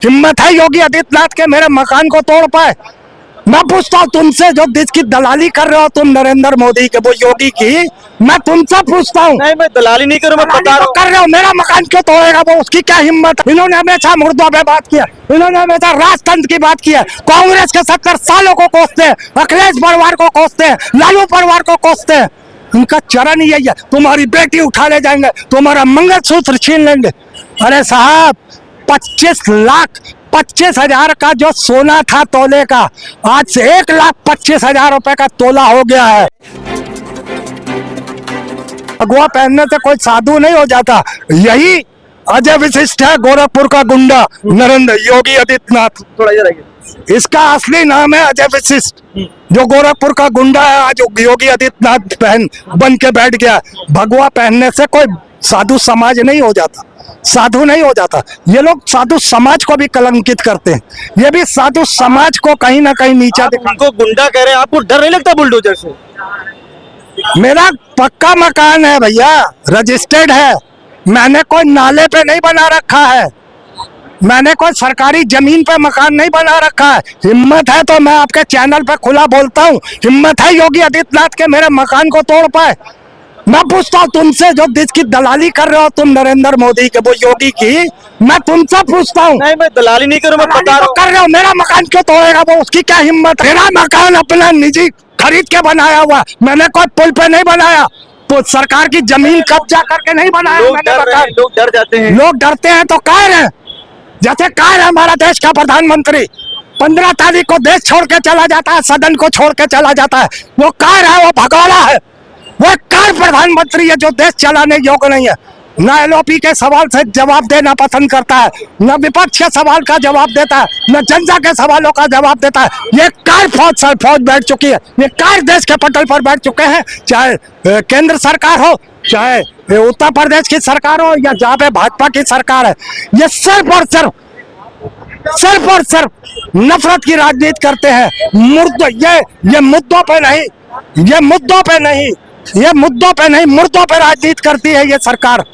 हिम्मत है योगी आदित्यनाथ के मेरे मकान को तोड़ पाए? मैं पूछता हूँ तुमसे, जो जिसकी दलाली कर रहे हो तुम नरेंद्र मोदी के, वो योगी की, मैं तुमसे पूछता हूँ। नहीं, मैं दलाली नहीं करूँ, मैं बता रहा हूँ। कर रहे हो, मेरा मकान क्यों तोड़ेगा वो? उसकी क्या हिम्मत? इन्होंने हमेशा मुर्दों पे बात किया, इन्होंने हमेशा राजतंत्र की बात की है। कांग्रेस के 70 सालों को कोसते हैं, अखिलेश परिवार को कोसते हैं, लालू परिवार को कोसते हैं। इनका चरण यही है, तुम्हारी बेटी उठा ले जाएंगे, तुम्हारा मंगलसूत्र छीन लेंगे। अरे साहब, 25,25,000 का जो सोना था तोले का, आज से 1,25,000 रुपए का तोला हो गया है। भगवा पहनने से कोई साधु नहीं हो जाता। यही अजय विशिष्ट है, गोरखपुर का गुंडा नरेंद्र योगी आदित्यनाथ। थोड़ा इधर आइए। इसका असली नाम है अजय विशिष्ट, जो गोरखपुर का गुंडा है। आज योगी आदित्यनाथ बन के बैठ गया। भगवा पहनने से कोई साधु समाज नहीं हो जाता, साधु नहीं हो जाता। ये लोग साधु समाज को भी कलंकित करते हैं, ये भी साधु समाज को कहीं ना कहीं नीचा दिखा। उनको गुंडा कह रहे हैं, आपको डर नहीं लगता बुलडोजर से? मेरा पक्का मकान है भैया, रजिस्टर्ड है। मैंने कोई नाले पे नहीं बना रखा है, मैंने कोई सरकारी जमीन पे मकान नहीं बना रखा है। हिम्मत है तो मैं आपके चैनल पे खुला बोलता हूँ, हिम्मत है योगी आदित्यनाथ के मेरे मकान को तोड़ पाए? मैं पूछता हूँ तुमसे, जो जिसकी दलाली कर रहे हो तुम नरेंद्र मोदी के, वो योगी की, मैं तुमसे पूछता हूँ। नहीं, मैं दलाली नहीं करूँ, मैं बता रहा हूँ। कर रहे हो, मेरा मकान क्यों तोड़ेगा वो? उसकी क्या हिम्मत? मेरा मकान अपना निजी खरीद के बनाया हुआ, मैंने कोई पुल पे नहीं बनाया, तो सरकार की जमीन कब्जा करके नहीं बनाया मैंने मकान। लोग डर जाते हैं, लोग डरते हैं तो कायर है। जैसे कायर है हमारा देश का प्रधानमंत्री, 15 तारीख को देश छोड़ के चला जाता है, सदन को छोड़ के चला जाता है। वो कायर है, वो भगोड़ा है, वो कार प्रधानमंत्री है जो देश चलाने योग्य नहीं है। न एलओपी के सवाल से जवाब देना पसंद करता है, न विपक्ष के सवाल का जवाब देता है, न जनता के सवालों का जवाब देता है। ये कार फौज बैठ चुकी है, ये कार देश के पटल पर बैठ चुके हैं। चाहे केंद्र सरकार हो, चाहे उत्तर प्रदेश की सरकार हो, या जहाँ पे भाजपा की सरकार है, ये सिर्फ और सिर्फ नफरत की राजनीति करते हैं। ये मुद्दों पे नहीं, मुर्दों पे राजनीति करती है ये सरकार।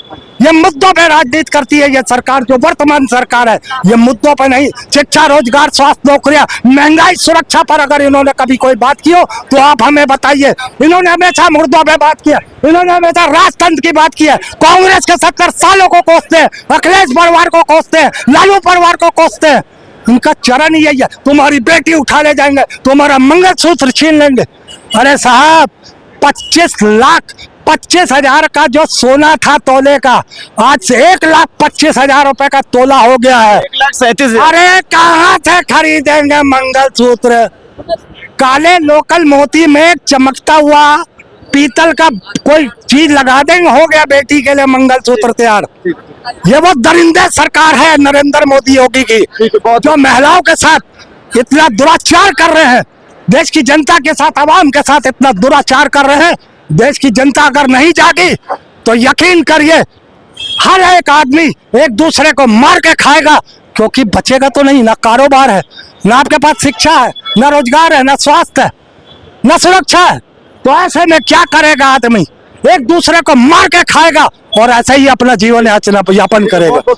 ये मुद्दों पे राजनीति करती है ये सरकार, जो वर्तमान सरकार है। ये मुद्दों पे नहीं, शिक्षा, रोजगार, स्वास्थ्य, नौकरियां, महंगाई, सुरक्षा पर अगर इन्होंने कभी कोई बात की हो तो आप हमें बताइए। इन्होंने हमेशा मुर्दों पे बात किया, इन्होंने हमेशा राजतंत्र की बात की है। कांग्रेस के 70 सालों को कोसते हैं, अखिलेश परिवार को कोसते हैं, लालू परिवार को कोसते हैं। इनका चरण यही है, तुम्हारी बेटी उठा ले जाएंगे, तुम्हारा मंगलसूत्र छीन लेंगे। अरे साहब, 25,25,000 का जो सोना था तोले का, आज से 1,25,000 रुपए का तोला हो गया है। 1,37,000। अरे कहाँ से खरीदेंगे मंगलसूत्र? काले लोकल मोती में चमकता हुआ पीतल का कोई चीज लगा देंगे, हो गया बेटी के लिए मंगलसूत्र तैयार। ये वो दरिंदे सरकार है नरेंद्र मोदी योगी की, जो महिलाओं के साथ इतना दुराचार कर रहे हैं, देश की जनता के साथ, आवाम के साथ इतना दुराचार कर रहे हैं। देश की जनता अगर नहीं जागी तो यकीन करिए हर एक आदमी एक दूसरे को मार के खाएगा, क्योंकि बचेगा तो नहीं। ना कारोबार है, ना आपके पास शिक्षा है, ना रोजगार है, ना स्वास्थ्य है, ना सुरक्षा है। तो ऐसे में क्या करेगा आदमी? एक दूसरे को मार के खाएगा और ऐसे ही अपना जीवन यापन करेगा।